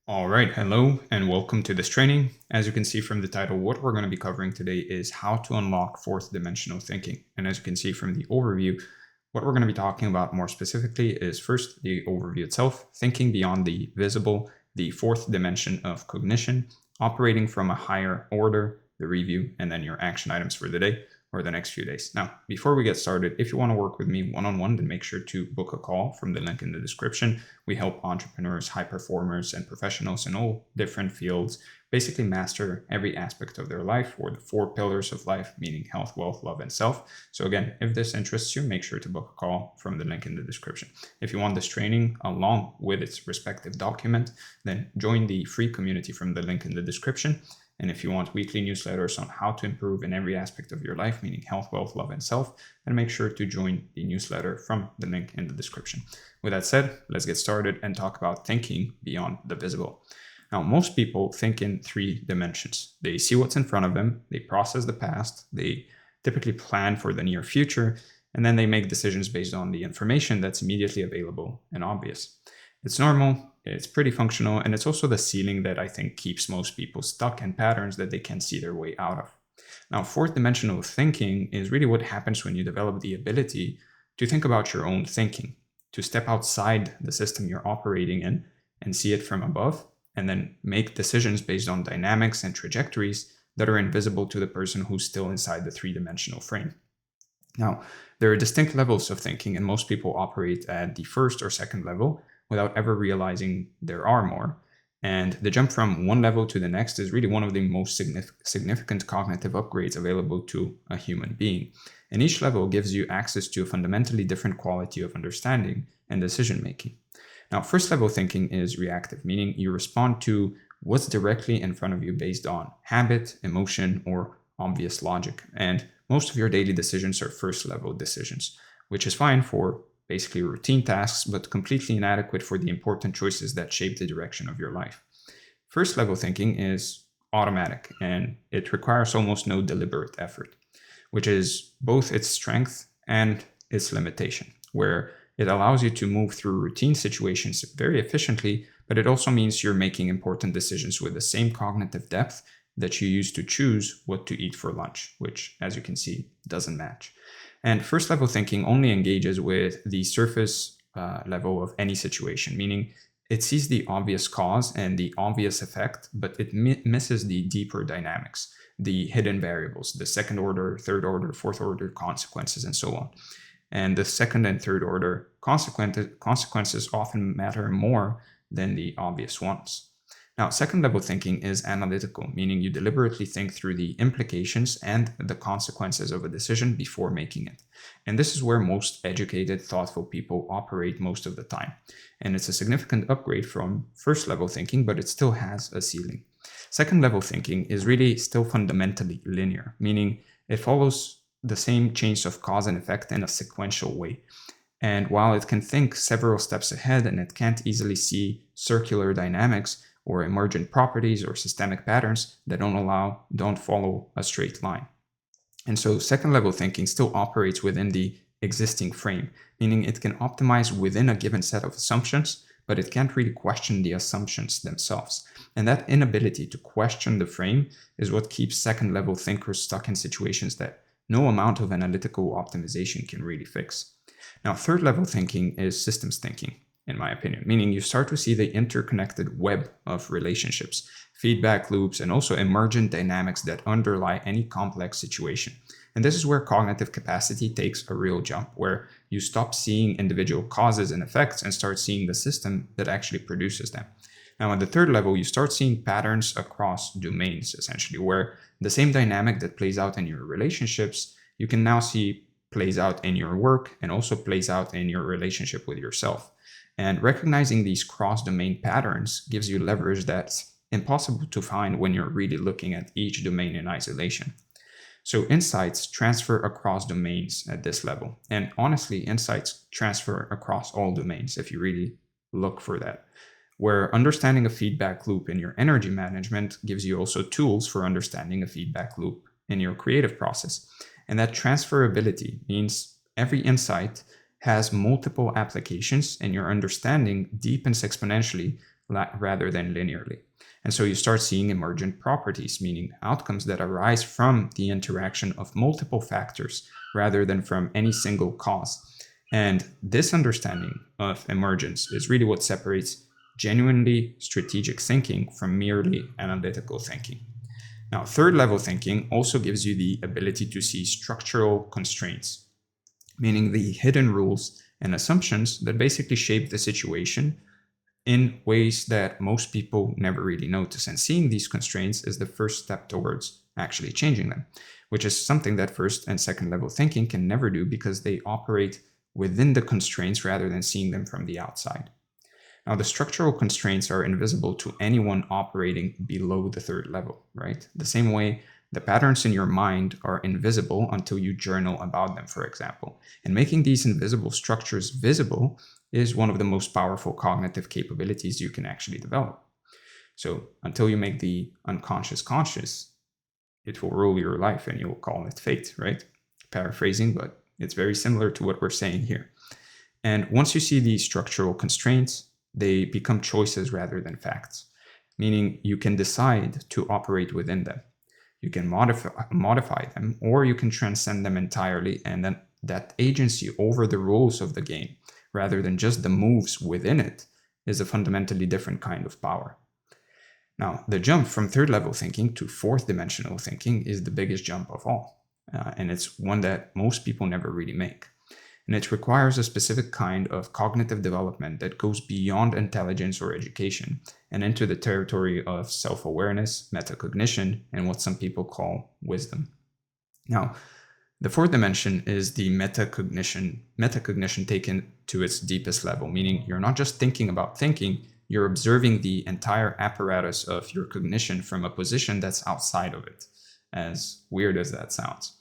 All right, hello and welcome to this training. As you can see from the title, what we're going to be covering today is how to unlock fourth dimensional thinking. And as you can see from the overview, what we're going to be talking about more specifically is first the overview itself, thinking beyond the visible, the fourth dimension of cognition, operating from a higher order, the review, and then your action items for the day or the next few days. Now, before we get started, if you want to work with me one-on-one, then make sure to book a call from the link in the description. We help entrepreneurs, high performers, and professionals in all different fields basically master every aspect of their life, or the four pillars of life, meaning health, wealth, love, and self. So again, if this interests you, make sure to book a call from the link in the description. If you want this training along with its respective document, then join the free community from the link in the description. And if you want weekly newsletters on how to improve in every aspect of your life, meaning health, wealth, love, and self, then make sure to join the newsletter from the link in the description. With that said, let's get started and talk about thinking beyond the visible. Now, most people think in three dimensions. They see what's in front of them, they process the past, they typically plan for the near future, and then they make decisions based on the information that's immediately available and obvious. It's normal, it's pretty functional, and it's also the ceiling that I think keeps most people stuck in patterns that they can't see their way out of. Now, fourth dimensional thinking is really what happens when you develop the ability to think about your own thinking, to step outside the system you're operating in and see it from above, and then make decisions based on dynamics and trajectories that are invisible to the person who's still inside the three-dimensional frame. Now, there are distinct levels of thinking, and most people operate at the first or second level without ever realizing there are more. And the jump from one level to the next is really one of the most significant cognitive upgrades available to a human being. And each level gives you access to a fundamentally different quality of understanding and decision making. Now, first level thinking is reactive, meaning you respond to what's directly in front of you based on habit, emotion, or obvious logic. And most of your daily decisions are first level decisions, which is fine for basically routine tasks, but completely inadequate for the important choices that shape the direction of your life. First level thinking is automatic, and it requires almost no deliberate effort, which is both its strength and its limitation, where it allows you to move through routine situations very efficiently, but it also means you're making important decisions with the same cognitive depth that you use to choose what to eat for lunch, which, as you can see, doesn't match. And first level thinking only engages with the surface level of any situation, meaning it sees the obvious cause and the obvious effect, but it misses the deeper dynamics, the hidden variables, the second order, third order, fourth order consequences, and so on. And the second and third order consequences often matter more than the obvious ones. Now, second level thinking is analytical, meaning you deliberately think through the implications and the consequences of a decision before making it. And this is where most educated, thoughtful people operate most of the time. And it's a significant upgrade from first level thinking, but it still has a ceiling. Second level thinking is really still fundamentally linear, meaning it follows the same chains of cause and effect in a sequential way. And while it can think several steps ahead and it can't easily see circular dynamics, or emergent properties or systemic patterns that don't follow a straight line. And so second level thinking still operates within the existing frame, meaning it can optimize within a given set of assumptions, but it can't really question the assumptions themselves. And that inability to question the frame is what keeps second level thinkers stuck in situations that no amount of analytical optimization can really fix. Now, third level thinking is systems thinking, in my opinion, meaning you start to see the interconnected web of relationships, feedback loops, and also emergent dynamics that underlie any complex situation. And this is where cognitive capacity takes a real jump, where you stop seeing individual causes and effects and start seeing the system that actually produces them. Now, at the third level, you start seeing patterns across domains, essentially, where the same dynamic that plays out in your relationships, you can now see plays out in your work and also plays out in your relationship with yourself. And recognizing these cross-domain patterns gives you leverage that's impossible to find when you're really looking at each domain in isolation. So insights transfer across domains at this level. And honestly, insights transfer across all domains if you really look for that. Where understanding a feedback loop in your energy management gives you also tools for understanding a feedback loop in your creative process. And that transferability means every insight has multiple applications and your understanding deepens exponentially rather than linearly. And so you start seeing emergent properties, meaning outcomes that arise from the interaction of multiple factors rather than from any single cause. And this understanding of emergence is really what separates genuinely strategic thinking from merely analytical thinking. Now, third level thinking also gives you the ability to see structural constraints, meaning the hidden rules and assumptions that basically shape the situation in ways that most people never really notice. And seeing these constraints is the first step towards actually changing them, which is something that first and second level thinking can never do because they operate within the constraints rather than seeing them from the outside. Now, the structural constraints are invisible to anyone operating below the third level, right? The same way the patterns in your mind are invisible until you journal about them, for example. And making these invisible structures visible is one of the most powerful cognitive capabilities you can actually develop. So until you make the unconscious conscious, it will rule your life and you will call it fate, right? Paraphrasing, but it's very similar to what we're saying here. And once you see these structural constraints, they become choices rather than facts, meaning you can decide to operate within them. You can modify them, or you can transcend them entirely, and then that agency over the rules of the game, rather than just the moves within it, is a fundamentally different kind of power. Now, the jump from third level thinking to fourth dimensional thinking is the biggest jump of all, and it's one that most people never really make. And it requires a specific kind of cognitive development that goes beyond intelligence or education and into the territory of self-awareness, metacognition, and what some people call wisdom. Now, the fourth dimension is the metacognition taken to its deepest level, meaning you're not just thinking about thinking, you're observing the entire apparatus of your cognition from a position that's outside of it, as weird as that sounds.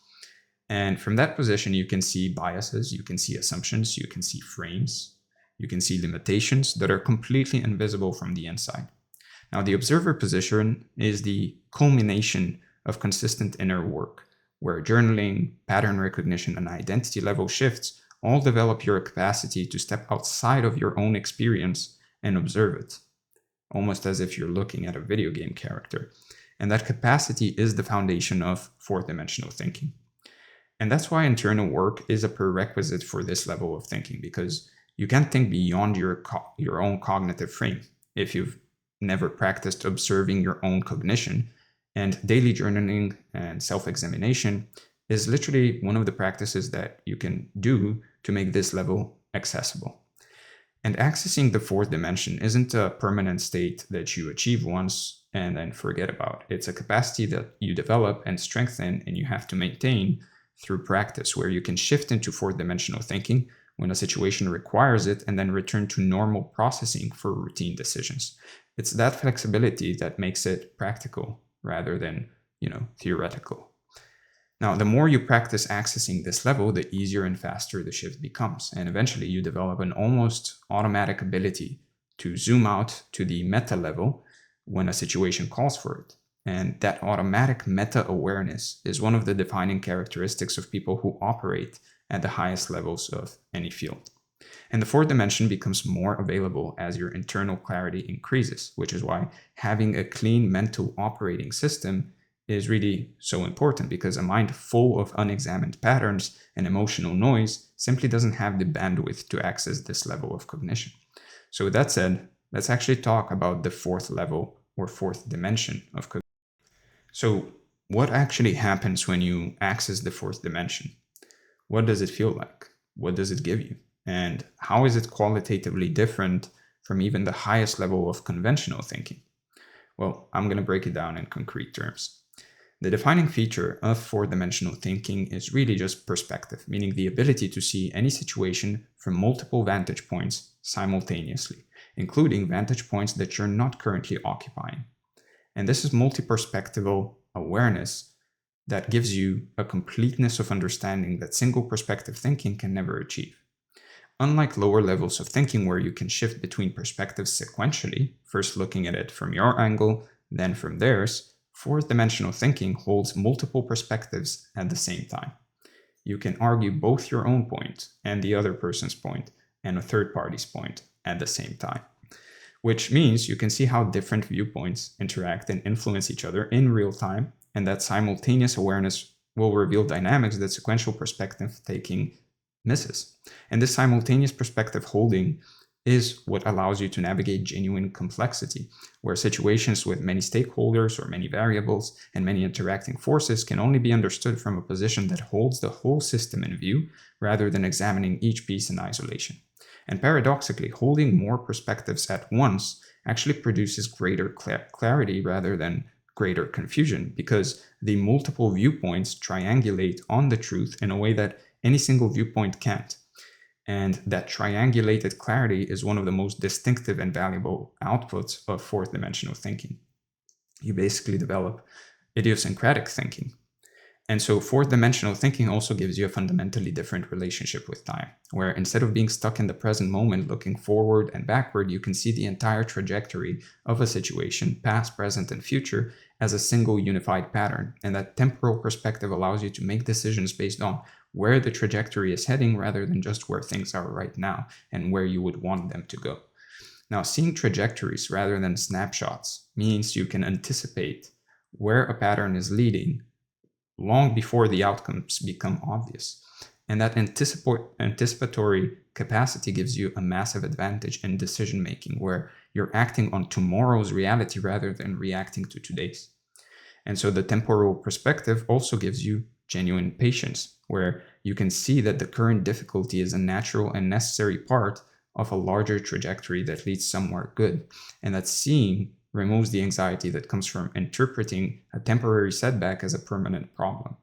And from that position, you can see biases, you can see assumptions, you can see frames, you can see limitations that are completely invisible from the inside. Now, the observer position is the culmination of consistent inner work, where journaling, pattern recognition, and identity level shifts all develop your capacity to step outside of your own experience and observe it, almost as if you're looking at a video game character. And that capacity is the foundation of fourth dimensional thinking. And that's why internal work is a prerequisite for this level of thinking, because you can't think beyond your own cognitive frame if you've never practiced observing your own cognition. And daily journaling and self-examination is literally one of the practices that you can do to make this level accessible. And accessing the fourth dimension isn't a permanent state that you achieve once and then forget about. It's a capacity that you develop and strengthen, and you have to maintain through practice, where you can shift into fourth dimensional thinking when a situation requires it and then return to normal processing for routine decisions. It's that flexibility that makes it practical rather than, theoretical. Now, the more you practice accessing this level, the easier and faster the shift becomes. And eventually you develop an almost automatic ability to zoom out to the meta level when a situation calls for it. And that automatic meta-awareness is one of the defining characteristics of people who operate at the highest levels of any field. And the fourth dimension becomes more available as your internal clarity increases, which is why having a clean mental operating system is really so important, because a mind full of unexamined patterns and emotional noise simply doesn't have the bandwidth to access this level of cognition. So with that said, let's actually talk about the fourth level or fourth dimension of cognition. So what actually happens when you access the fourth dimension? What does it feel like? What does it give you? And how is it qualitatively different from even the highest level of conventional thinking? Well, I'm going to break it down in concrete terms. The defining feature of four-dimensional thinking is really just perspective, meaning the ability to see any situation from multiple vantage points simultaneously, including vantage points that you're not currently occupying. And this is multi-perspectival awareness that gives you a completeness of understanding that single perspective thinking can never achieve. Unlike lower levels of thinking where you can shift between perspectives sequentially, first looking at it from your angle, then from theirs, fourth dimensional thinking holds multiple perspectives at the same time. You can argue both your own point and the other person's point and a third party's point at the same time, which means you can see how different viewpoints interact and influence each other in real time, and that simultaneous awareness will reveal dynamics that sequential perspective taking misses. And this simultaneous perspective holding is what allows you to navigate genuine complexity, where situations with many stakeholders or many variables and many interacting forces can only be understood from a position that holds the whole system in view rather than examining each piece in isolation. And paradoxically, holding more perspectives at once actually produces greater clarity rather than greater confusion, because the multiple viewpoints triangulate on the truth in a way that any single viewpoint can't. And that triangulated clarity is one of the most distinctive and valuable outputs of fourth dimensional thinking. You basically develop idiosyncratic thinking. And so fourth dimensional thinking also gives you a fundamentally different relationship with time, where instead of being stuck in the present moment, looking forward and backward, you can see the entire trajectory of a situation, past, present, and future, as a single unified pattern. And that temporal perspective allows you to make decisions based on where the trajectory is heading rather than just where things are right now and where you would want them to go. Now, seeing trajectories rather than snapshots means you can anticipate where a pattern is leading long before the outcomes become obvious. And that anticipatory capacity gives you a massive advantage in decision making, where you're acting on tomorrow's reality rather than reacting to today's. And so the temporal perspective also gives you genuine patience, where you can see that the current difficulty is a natural and necessary part of a larger trajectory that leads somewhere good. And that seeing removes the anxiety that comes from interpreting a temporary setback as a permanent problem.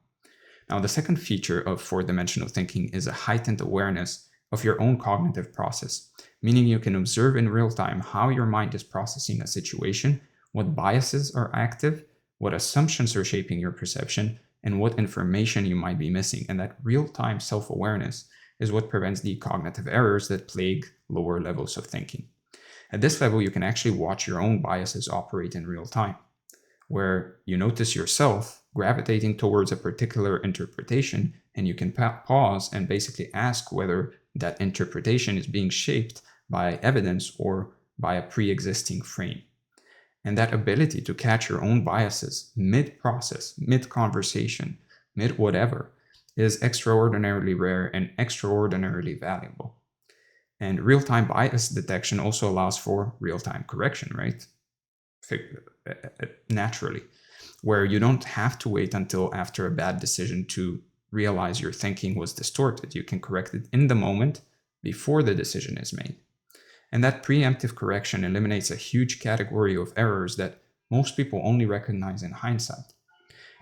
Now, the second feature of four-dimensional thinking is a heightened awareness of your own cognitive process, meaning you can observe in real time how your mind is processing a situation, what biases are active, what assumptions are shaping your perception, and what information you might be missing. And that real-time self-awareness is what prevents the cognitive errors that plague lower levels of thinking. At this level, you can actually watch your own biases operate in real time, where you notice yourself gravitating towards a particular interpretation, and you can pause and basically ask whether that interpretation is being shaped by evidence or by a pre-existing frame. And that ability to catch your own biases mid-process, mid-conversation, mid-whatever, is extraordinarily rare and extraordinarily valuable. And real-time bias detection also allows for real-time correction, right? Naturally, where you don't have to wait until after a bad decision to realize your thinking was distorted. You can correct it in the moment before the decision is made. And that preemptive correction eliminates a huge category of errors that most people only recognize in hindsight.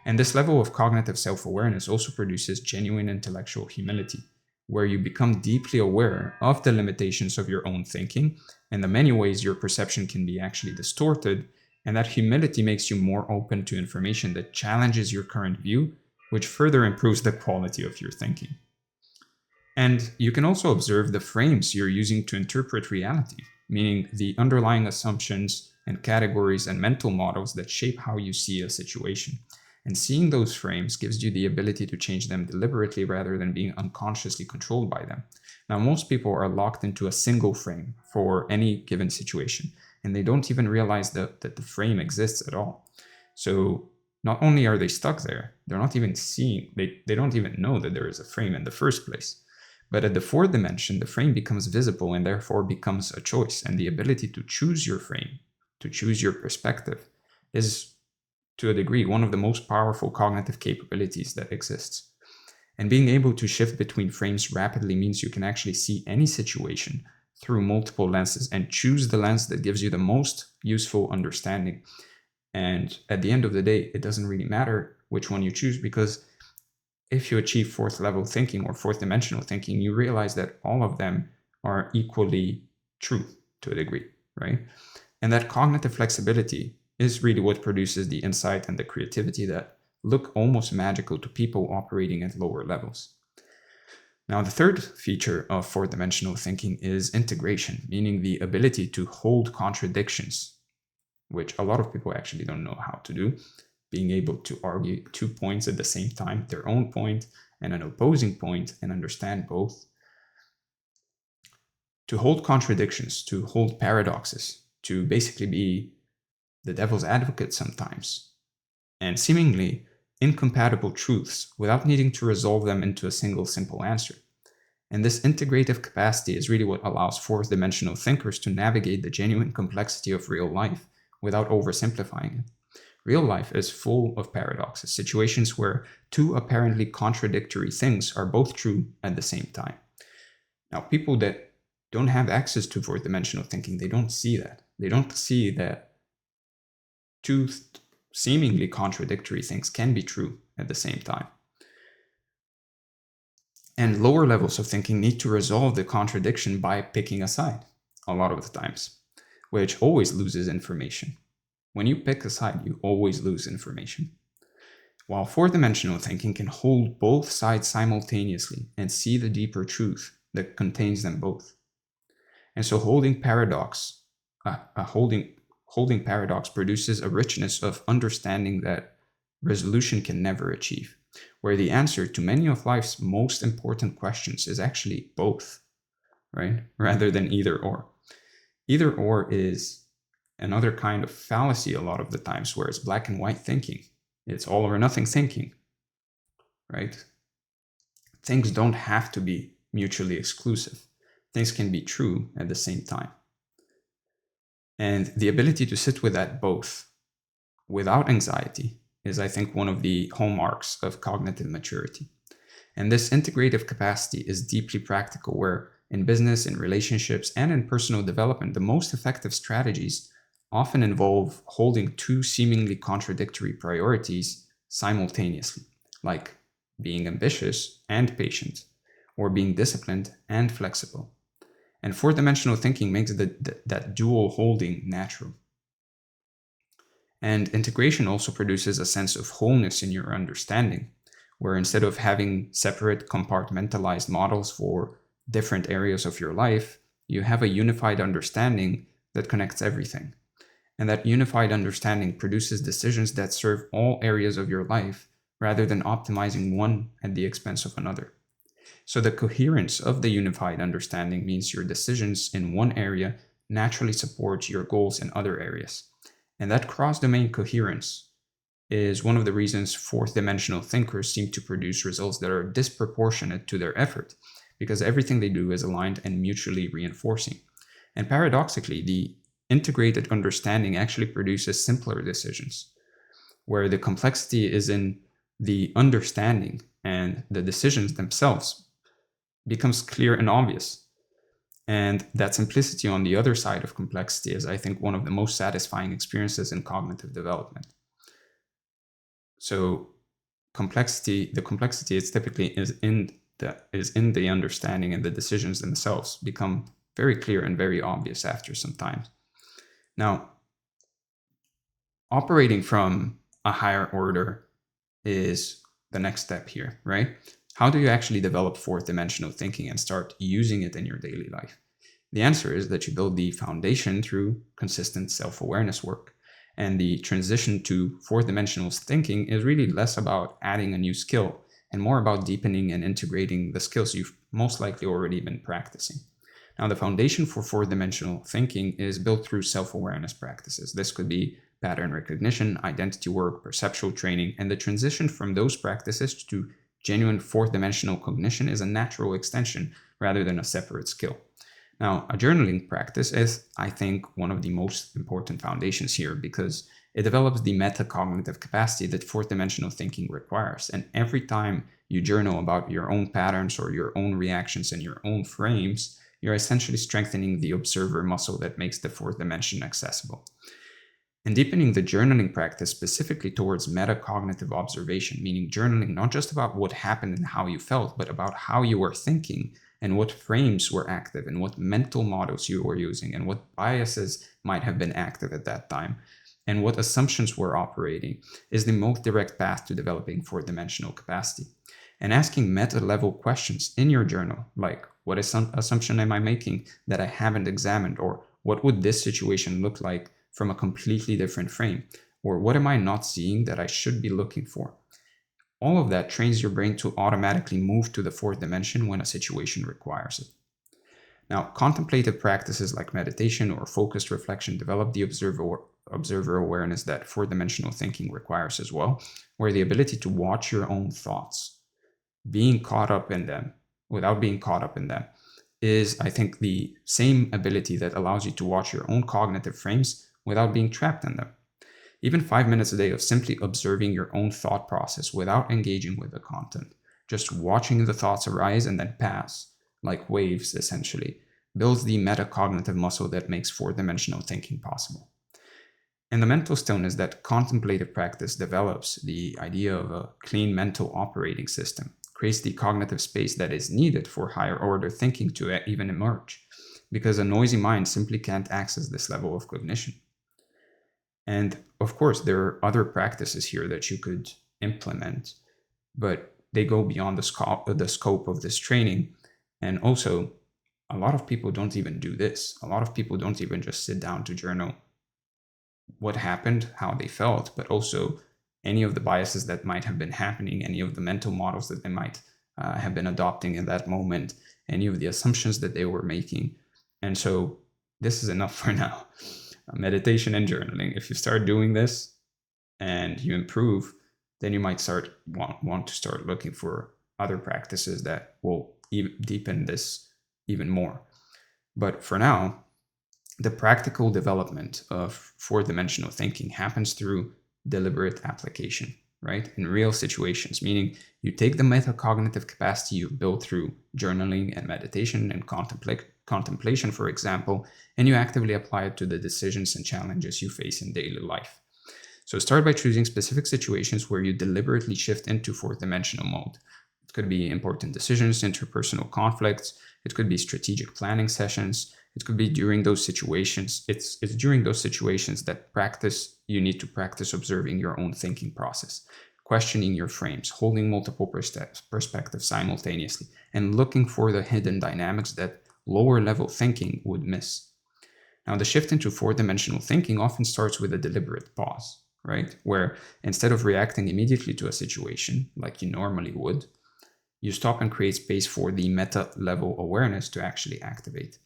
And this level of cognitive self-awareness also produces genuine intellectual humility, where you become deeply aware of the limitations of your own thinking and the many ways your perception can be actually distorted. And that humility makes you more open to information that challenges your current view, which further improves the quality of your thinking. And you can also observe the frames you're using to interpret reality, meaning the underlying assumptions and categories and mental models that shape how you see a situation. And seeing those frames gives you the ability to change them deliberately rather than being unconsciously controlled by them. Now, most people are locked into a single frame for any given situation, and they don't even realize that the frame exists at all. So not only are they stuck there, they're not even seeing, they don't even know that there is a frame in the first place. But at the fourth dimension, the frame becomes visible and therefore becomes a choice. And the ability to choose your frame, to choose your perspective, is, to a degree, one of the most powerful cognitive capabilities that exists. And being able to shift between frames rapidly means you can actually see any situation through multiple lenses and choose the lens that gives you the most useful understanding. And at the end of the day, it doesn't really matter which one you choose, because if you achieve fourth level thinking or fourth dimensional thinking, you realize that all of them are equally true to a degree, right? And that cognitive flexibility is really what produces the insight and the creativity that look almost magical to people operating at lower levels. Now, the third feature of fourth dimensional thinking is integration, meaning the ability to hold contradictions, which a lot of people actually don't know how to do. Being able to argue 2 points at the same time, their own point and an opposing point, and understand both. To hold contradictions, to hold paradoxes, to basically be the devil's advocate sometimes, and seemingly incompatible truths without needing to resolve them into a single simple answer. And this integrative capacity is really what allows fourth-dimensional thinkers to navigate the genuine complexity of real life without oversimplifying it. Real life is full of paradoxes, situations where two apparently contradictory things are both true at the same time. Now, people that don't have access to fourth-dimensional thinking, they don't see that. They don't see that two seemingly contradictory things can be true at the same time. And lower levels of thinking need to resolve the contradiction by picking a side, a lot of the times, which always loses information. When you pick a side, you always lose information. While fourth-dimensional thinking can hold both sides simultaneously and see the deeper truth that contains them both. And so holding paradox produces a richness of understanding that resolution can never achieve, where the answer to many of life's most important questions is actually both, right? Rather than either or. Either or is another kind of fallacy a lot of the times, where it's black and white thinking. It's all or nothing thinking, right? Things don't have to be mutually exclusive. Things can be true at the same time. And the ability to sit with that both without anxiety is, I think, one of the hallmarks of cognitive maturity. And this integrative capacity is deeply practical, where in business, in relationships, and in personal development, the most effective strategies often involve holding two seemingly contradictory priorities simultaneously, like being ambitious and patient, or being disciplined and flexible. And fourth-dimensional thinking makes that dual holding natural. And integration also produces a sense of wholeness in your understanding, where instead of having separate compartmentalized models for different areas of your life, you have a unified understanding that connects everything. And that unified understanding produces decisions that serve all areas of your life rather than optimizing one at the expense of another. So the coherence of the unified understanding means your decisions in one area naturally support your goals in other areas. And that cross-domain coherence is one of the reasons fourth-dimensional thinkers seem to produce results that are disproportionate to their effort, because everything they do is aligned and mutually reinforcing. And paradoxically, the integrated understanding actually produces simpler decisions, where the complexity is in the understanding and the decisions themselves becomes clear and obvious. And that simplicity on the other side of complexity is, I think, one of the most satisfying experiences in cognitive development. So the complexity is typically is in the understanding, and the decisions themselves become very clear and very obvious after some time. Now, operating from a higher order is the next step here, right? How do you actually develop fourth-dimensional thinking and start using it in your daily life? The answer is that you build the foundation through consistent self-awareness work. And the transition to fourth-dimensional thinking is really less about adding a new skill and more about deepening and integrating the skills you've most likely already been practicing. Now, the foundation for fourth-dimensional thinking is built through self-awareness practices. This could be pattern recognition, identity work, perceptual training, and the transition from those practices to genuine fourth-dimensional cognition is a natural extension rather than a separate skill. Now, a journaling practice is, I think, one of the most important foundations here, because it develops the metacognitive capacity that fourth-dimensional thinking requires. And every time you journal about your own patterns or your own reactions and your own frames, you're essentially strengthening the observer muscle that makes the fourth dimension accessible. And deepening the journaling practice specifically towards metacognitive observation, meaning journaling not just about what happened and how you felt, but about how you were thinking and what frames were active and what mental models you were using and what biases might have been active at that time and what assumptions were operating, is the most direct path to developing fourth-dimensional capacity. And asking meta-level questions in your journal, like, what assumption am I making that I haven't examined? Or what would this situation look like from a completely different frame? Or what am I not seeing that I should be looking for? All of that trains your brain to automatically move to the fourth dimension when a situation requires it. Now, contemplative practices like meditation or focused reflection develop the observer awareness that four-dimensional thinking requires as well, where the ability to watch your own thoughts, being caught up in them without being caught up in them, is, I think, the same ability that allows you to watch your own cognitive frames without being trapped in them. Even 5 minutes a day of simply observing your own thought process without engaging with the content, just watching the thoughts arise and then pass, like waves essentially, builds the metacognitive muscle that makes four-dimensional thinking possible. And the mental stillness that contemplative practice develops, the idea of a clean mental operating system, creates the cognitive space that is needed for higher order thinking to even emerge, because a noisy mind simply can't access this level of cognition. And of course, there are other practices here that you could implement, but they go beyond the scope of this training. And also, a lot of people don't even do this. A lot of people don't even just sit down to journal what happened, how they felt, but also any of the biases that might have been happening, any of the mental models that they might have been adopting in that moment, any of the assumptions that they were making. And so this is enough for now. Meditation and journaling. If you start doing this and you improve, then you might want to start looking for other practices that will deepen this even more. But for now, the practical development of four-dimensional thinking happens through deliberate application, right? In real situations, meaning you take the metacognitive capacity you built through journaling and meditation and contemplation, for example, and you actively apply it to the decisions and challenges you face in daily life. So start by choosing specific situations where you deliberately shift into fourth-dimensional mode. It could be important decisions, interpersonal conflicts. It could be strategic planning sessions. It could be during those situations. It's during those situations that you need to practice observing your own thinking process, questioning your frames, holding multiple perspectives simultaneously, and looking for the hidden dynamics that lower level thinking would miss. Now, the shift into four-dimensional thinking often starts with a deliberate pause, right? Where instead of reacting immediately to a situation like you normally would, you stop and create space for the meta-level awareness to actually activate.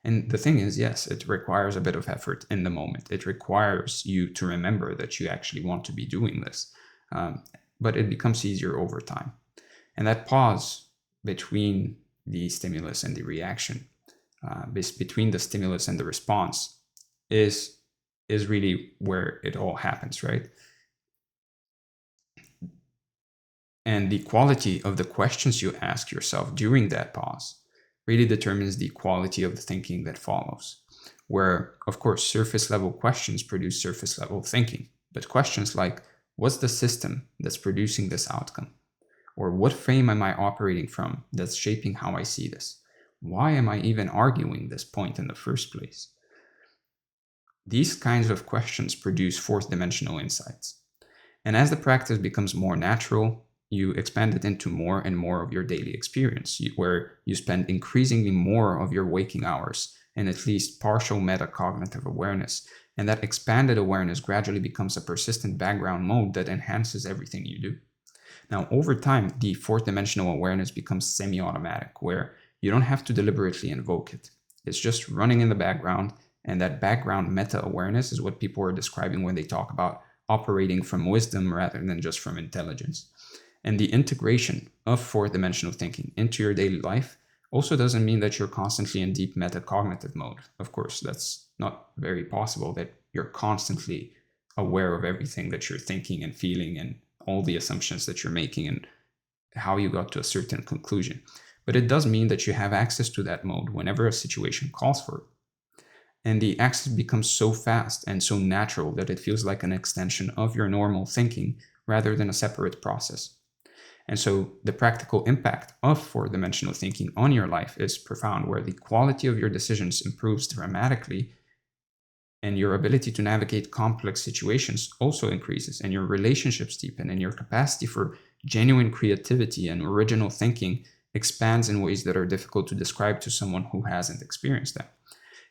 And the thing is, yes, it requires a bit of effort in the moment. It requires you to remember that you actually want to be doing this, but it becomes easier over time. And that pause between the stimulus and the reaction, between the stimulus and the response, is really where it all happens, right? And the quality of the questions you ask yourself during that pause really determines the quality of the thinking that follows. Where, of course, surface level questions produce surface level thinking, but questions like, what's the system that's producing this outcome? Or what frame am I operating from that's shaping how I see this? Why am I even arguing this point in the first place? These kinds of questions produce fourth-dimensional insights. And as the practice becomes more natural, you expand it into more and more of your daily experience, where you spend increasingly more of your waking hours in at least partial metacognitive awareness. And that expanded awareness gradually becomes a persistent background mode that enhances everything you do. Now, over time, the fourth-dimensional awareness becomes semi-automatic, where you don't have to deliberately invoke it. It's just running in the background, and that background meta-awareness is what people are describing when they talk about operating from wisdom rather than just from intelligence. And the integration of fourth-dimensional thinking into your daily life also doesn't mean that you're constantly in deep metacognitive mode. Of course, that's not very possible, that you're constantly aware of everything that you're thinking and feeling and all the assumptions that you're making and how you got to a certain conclusion. But it does mean that you have access to that mode whenever a situation calls for it. And the access becomes so fast and so natural that it feels like an extension of your normal thinking rather than a separate process. And so the practical impact of four-dimensional thinking on your life is profound, where the quality of your decisions improves dramatically and your ability to navigate complex situations also increases, and your relationships deepen, and your capacity for genuine creativity and original thinking expands in ways that are difficult to describe to someone who hasn't experienced them.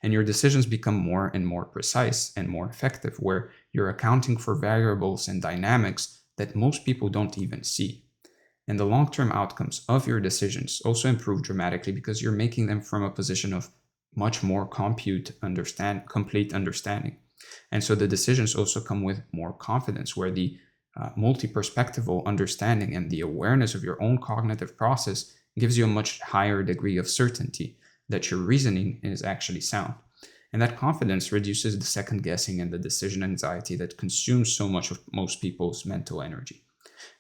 And your decisions become more and more precise and more effective, where you're accounting for variables and dynamics that most people don't even see. And the long-term outcomes of your decisions also improve dramatically because you're making them from a position of much more complete understanding. And so the decisions also come with more confidence, where the multi-perspectival understanding and the awareness of your own cognitive process gives you a much higher degree of certainty that your reasoning is actually sound. And that confidence reduces the second guessing and the decision anxiety that consumes so much of most people's mental energy.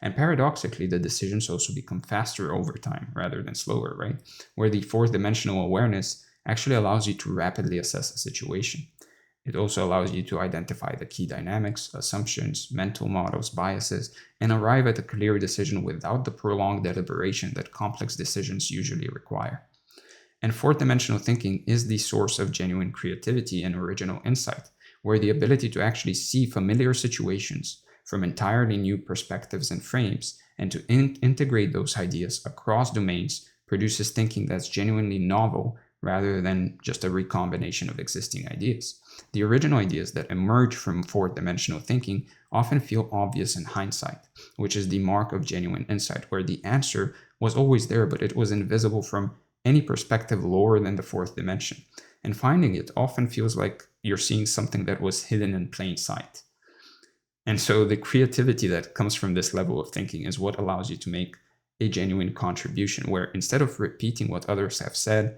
And paradoxically, the decisions also become faster over time rather than slower, right? Where the fourth dimensional awareness actually allows you to rapidly assess a situation. It also allows you to identify the key dynamics, assumptions, mental models, biases, and arrive at a clear decision without the prolonged deliberation that complex decisions usually require. And fourth dimensional thinking is the source of genuine creativity and original insight, where the ability to actually see familiar situations from entirely new perspectives and frames and to integrate those ideas across domains produces thinking that's genuinely novel rather than just a recombination of existing ideas. The original ideas that emerge from fourth dimensional thinking often feel obvious in hindsight, which is the mark of genuine insight, where the answer was always there, but it was invisible from any perspective lower than the fourth dimension. And finding it often feels like you're seeing something that was hidden in plain sight. And so the creativity that comes from this level of thinking is what allows you to make a genuine contribution, where instead of repeating what others have said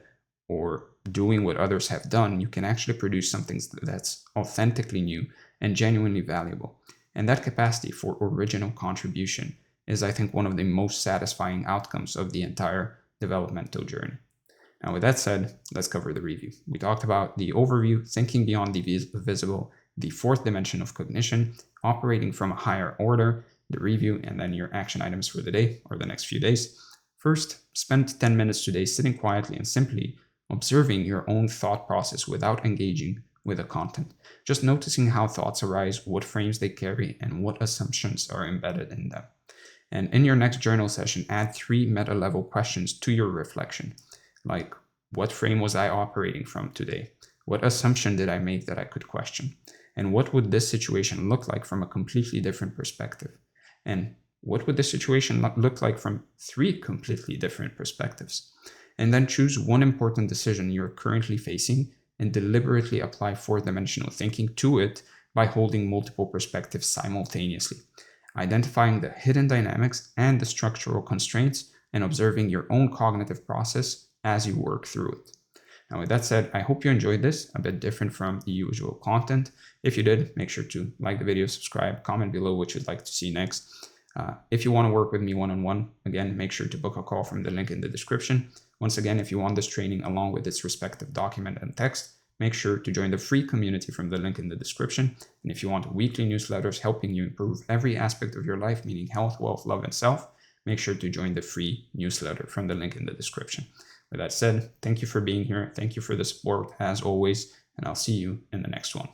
or doing what others have done, you can actually produce something that's authentically new and genuinely valuable. And that capacity for original contribution is, I think, one of the most satisfying outcomes of the entire developmental journey. Now, with that said, let's cover the review. We talked about the overview, thinking beyond the visible, the fourth dimension of cognition, operating from a higher order, the review, and then your action items for the day or the next few days. First, spend 10 minutes today sitting quietly and simply observing your own thought process without engaging with the content. Just noticing how thoughts arise, what frames they carry, and what assumptions are embedded in them. And in your next journal session, add 3 meta-level questions to your reflection, like what frame was I operating from today? What assumption did I make that I could question? And what would this situation look like from a completely different perspective? And what would this situation look like from 3 completely different perspectives? And then choose one important decision you're currently facing and deliberately apply fourth dimensional thinking to it by holding multiple perspectives simultaneously, identifying the hidden dynamics and the structural constraints, and observing your own cognitive process as you work through it. Now, with that said, I hope you enjoyed this, a bit different from the usual content. If you did, make sure to like the video, subscribe, comment below what you'd like to see next. If you want to work with me one-on-one, again, make sure to book a call from the link in the description. Once again, if you want this training along with its respective document and text, make sure to join the free community from the link in the description. And if you want weekly newsletters helping you improve every aspect of your life, meaning health, wealth, love, and self, make sure to join the free newsletter from the link in the description. With that said, thank you for being here. Thank you for the support as always, and I'll see you in the next one.